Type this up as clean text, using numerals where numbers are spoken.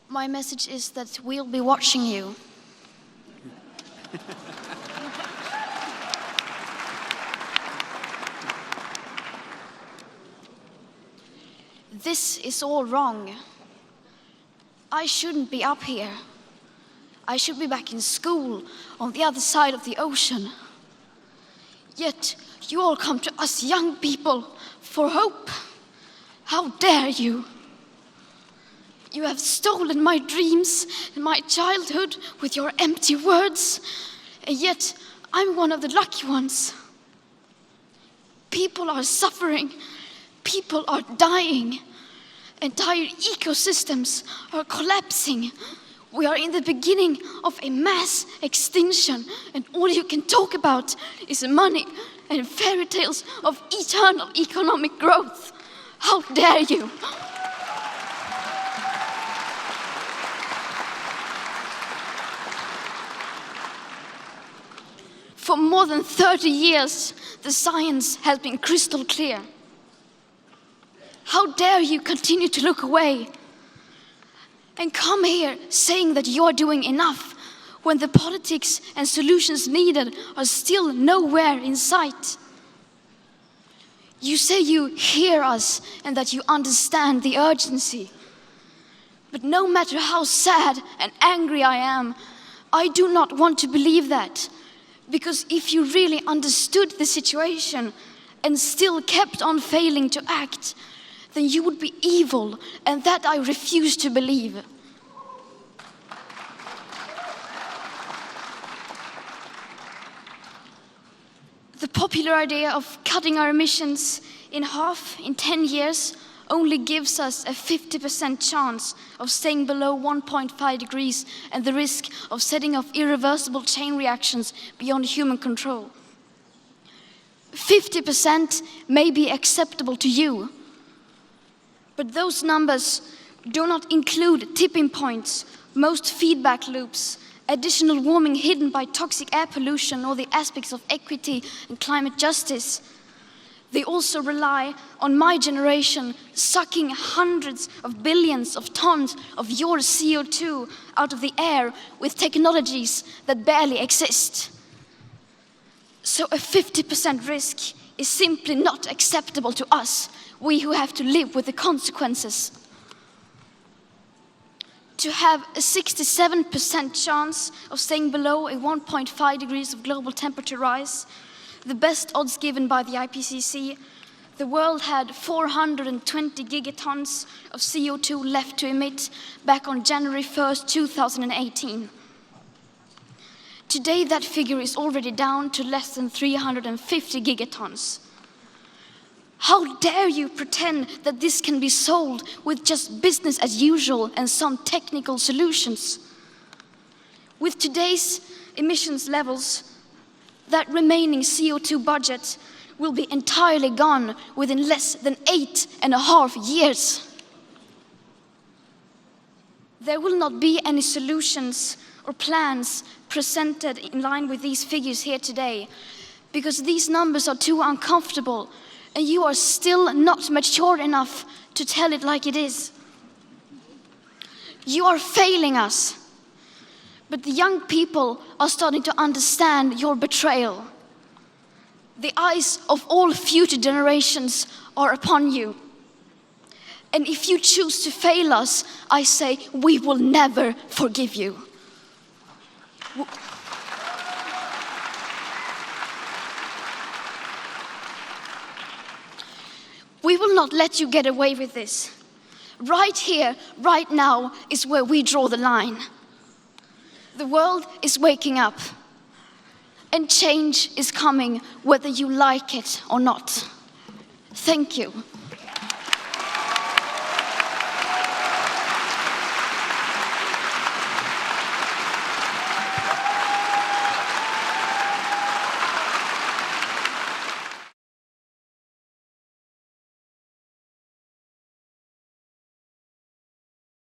My message is that we'll be watching you. This is all wrong. I shouldn't be up here. I should be back in school on the other side of the ocean. Yet you all come to us young people for hope. How dare you? You have stolen my dreams and my childhood with your empty words, and yet I'm one of the lucky ones. People are suffering, people are dying, entire ecosystems are collapsing. We are in the beginning of a mass extinction, and all you can talk about is money and fairy tales of eternal economic growth. How dare you? For more than 30 years, the science has been crystal clear. How dare you continue to look away and come here saying that you're doing enough when the politics and solutions needed are still nowhere in sight? You say you hear us and that you understand the urgency. But no matter how sad and angry I am, I do not want to believe that. Because if you really understood the situation and still kept on failing to act, then you would be evil, and that I refuse to believe. The popular idea of cutting our emissions in half in 10 years only gives us a 50% chance of staying below 1.5 degrees and the risk of setting off irreversible chain reactions beyond human control. 50% may be acceptable to you, but those numbers do not include tipping points, most feedback loops, additional warming hidden by toxic air pollution, or the aspects of equity and climate justice. They also rely on my generation sucking hundreds of billions of tons of your CO2 out of the air with technologies that barely exist. So a 50% risk is simply not acceptable to us, we who have to live with the consequences. To have a 67% chance of staying below a 1.5 degrees of global temperature rise, the best odds given by the IPCC, the world had 420 gigatons of CO2 left to emit back on January 1st, 2018. Today, that figure is already down to less than 350 gigatons. How dare you pretend that this can be solved with just business as usual and some technical solutions? With today's emissions levels, that remaining CO2 budget will be entirely gone within less than 8.5 years. There will not be any solutions or plans presented in line with these figures here today, because these numbers are too uncomfortable and you are still not mature enough to tell it like it is. You are failing us. But the young people are starting to understand your betrayal. The eyes of all future generations are upon you. And if you choose to fail us, I say we will never forgive you. We will not let you get away with this. Right here, right now, is where we draw the line. The world is waking up, and change is coming whether you like it or not. Thank you.